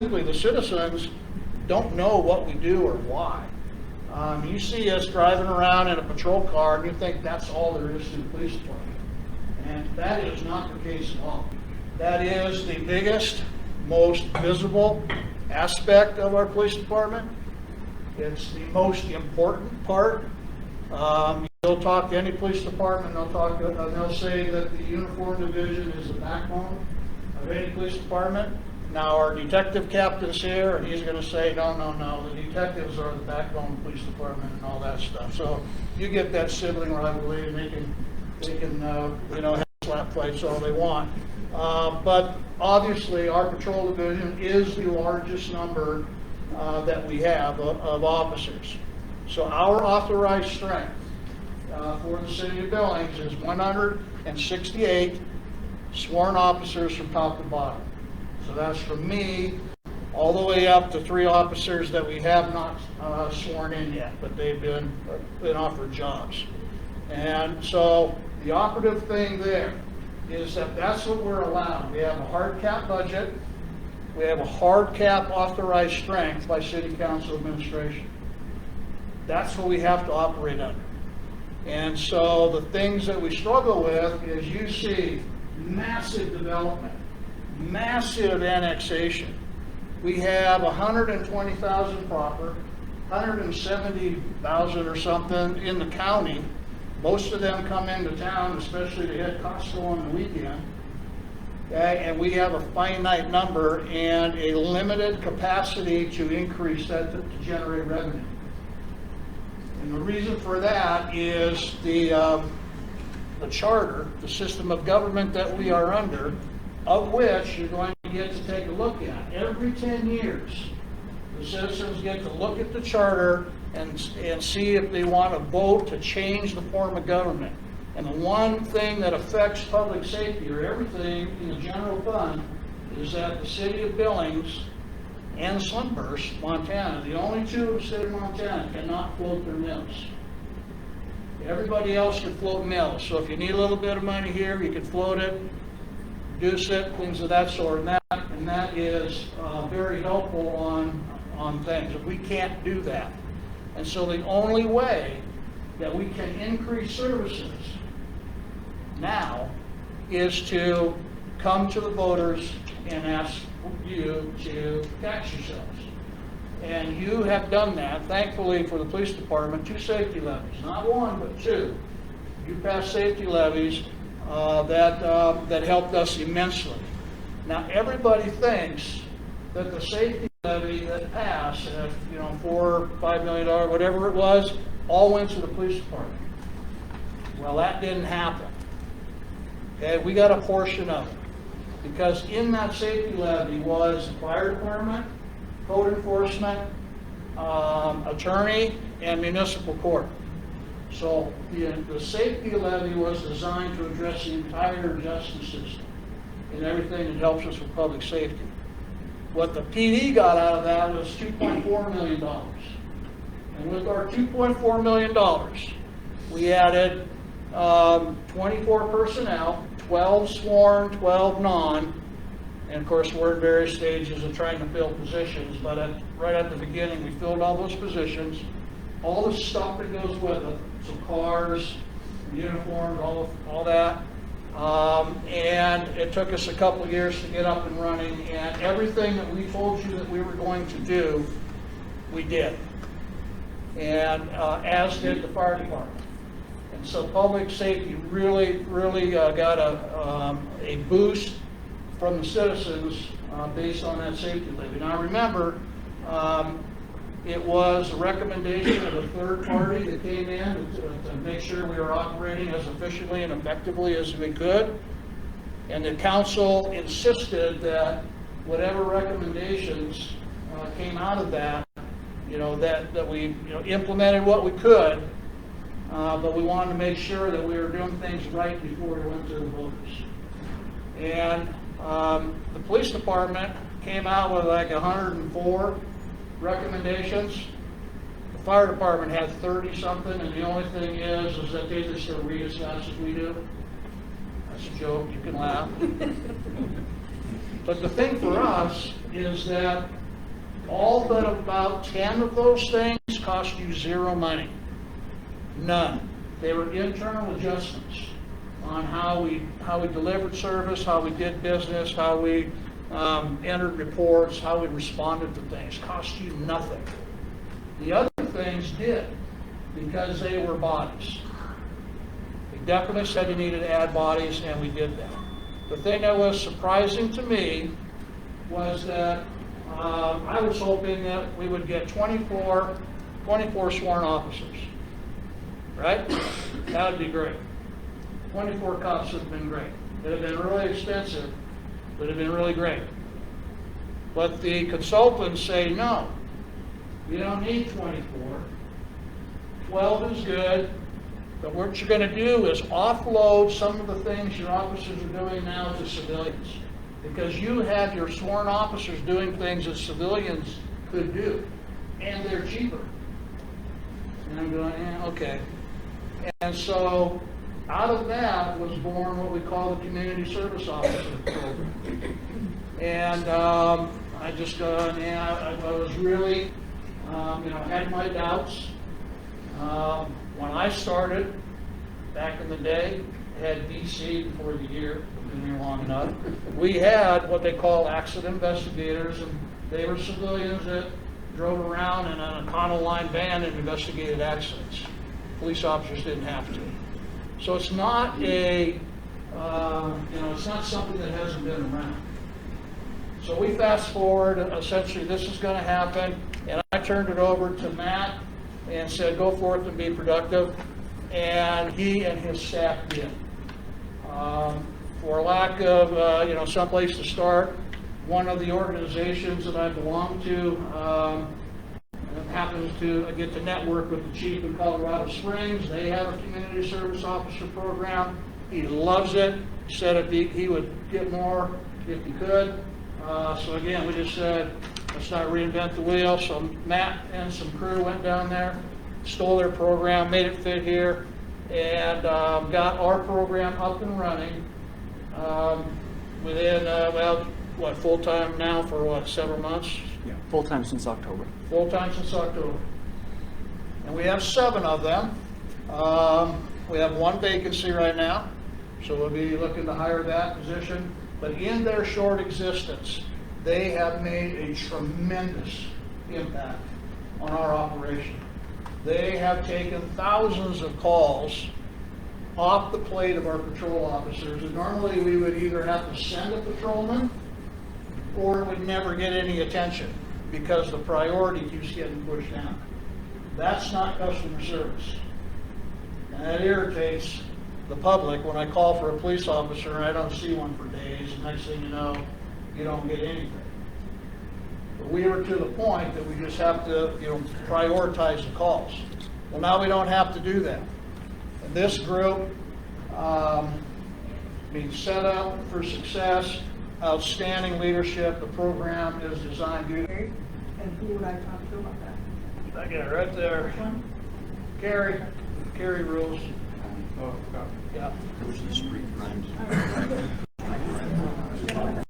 the citizens don't know what we do or why. You see us driving around in a patrol car and you think that's all there is to the police department. And that is not the case at all. That is the biggest, most visible aspect of our police department. It's the most important part. You'll talk to any police department, they'll say that the uniform division is the backbone of any police department. Now our detective captain's here, and he's going to say, no, the detectives are the backbone of the police department and all that stuff. So you get that sibling rivalry, and they can have slap fights all they want. But obviously our patrol division is the largest number that we have of officers. So our authorized strength for the city of Billings is 168 sworn officers from top to bottom. So that's from me all the way up to 3 officers that we have not sworn in yet, but they've been offered jobs. And so the operative thing there is that that's what we're allowed. We have a hard cap budget. We have a hard cap authorized strength by City Council administration. That's what we have to operate under. And so the things that we struggle with is you see massive development, massive annexation. We have 120,000 proper, 170,000 or something in the county. Most of them come into town, especially to hit Costco on the weekend. Okay? And we have a finite number and a limited capacity to increase that to generate revenue. And the reason for that is the charter, the system of government that we are under, of which you're going to get to take a look at. Every 10 years, the citizens get to look at the charter and see if they want to vote to change the form of government. And the one thing that affects public safety, or everything in the general fund, is that the city of Billings and Sunburst, Montana, the only 2 in the state of Montana, cannot float their mills. Everybody else can float mills. So if you need a little bit of money here, you can float it, reduce it, things of that sort. And that is very helpful on things. We can't do that. And so the only way that we can increase services now is to come to the voters and ask you to tax yourselves. And you have done that, thankfully, for the police department, 2 safety levies, not 1, but 2. You passed safety levies that helped us immensely. Now everybody thinks that the safety levy that passed, $4 or $5 million, whatever it was, all went to the police department. Well, that didn't happen. Okay, we got a portion of it. Because in that safety levy was the fire department, code enforcement, attorney, and municipal court. So the safety levy was designed to address the entire justice system and everything that helps us with public safety. What the PD got out of that was $2.4 million. And with our $2.4 million, we added 24 personnel, 12 sworn, 12 non, and of course we're in various stages of trying to fill positions, but right at the beginning we filled all those positions, all the stuff that goes with it, so cars, uniforms, all that, and it took us a couple of years to get up and running, and everything that we told you that we were going to do, we did, and as did the fire department. And so public safety really got a boost from the citizens based on that safety levy. Now remember, it was a recommendation of a third party that came in to make sure we were operating as efficiently and effectively as we could. And the council insisted that whatever recommendations came out of that, that we implemented what we could, but we wanted to make sure that we were doing things right before we went to the voters. And the police department came out with like 104 recommendations. The fire department had 30 something, and the only thing is that they just don't read as fast as we do. That's a joke, you can laugh. But the thing for us is that all but about 10 of those things cost you zero money. None. They were internal adjustments on how we delivered service, how we did business, how we entered reports, how we responded to things. Cost you nothing. The other things did, because they were bodies. We definitely said you needed to add bodies, and we did that. The thing that was surprising to me was that I was hoping that we would get 24 sworn officers, right? That would be great. 24 cops would have been great. It would have been really expensive, but it would have been really great. But the consultants say, no, you don't need 24. 12 is good, but what you're going to do is offload some of the things your officers are doing now to civilians. Because you have your sworn officers doing things that civilians could do, and they're cheaper. And I'm going, yeah, okay. And so out of that was born what we call the Community Service Officer program. And I just, yeah, I was really, had my doubts. When I started, back in the day, had DC before the year, been here long enough, we had what they call accident investigators, and they were civilians that drove around in an Econoline van and investigated accidents. Police officers didn't have to. So it's not it's not something that hasn't been around. So we fast forward, essentially this is going to happen, and I turned it over to Matt and said, go forth and be productive, and he and his staff did. For lack of, someplace to start, one of the organizations that I belong to happens to get to network with the chief in Colorado Springs. They have a community service officer program. He loves it. Said he would get more if he could. So again, we just said, let's not reinvent the wheel. So Matt and some crew went down there, stole their program, made it fit here, and got our program up and running within, full-time now for several months? Yeah, full-time since October. Full-time since October. And we have 7 of them. We have 1 vacancy right now, so we'll be looking to hire that position. But in their short existence, they have made a tremendous impact on our operation. They have taken thousands of calls off the plate of our patrol officers, and normally we would either have to send a patrolman or it would never get any attention because the priority keeps getting pushed down. That's not customer service. And that irritates the public when I call for a police officer and I don't see one for days, and next thing you know, you don't get anything. But we were to the point that we just have to, prioritize the calls. Well, now we don't have to do that. And this group, being set up for success, outstanding leadership. The program is designed to. And who would I talk to about that? I got it right there. Carrie rules. Oh, Yeah. Those are the street crimes.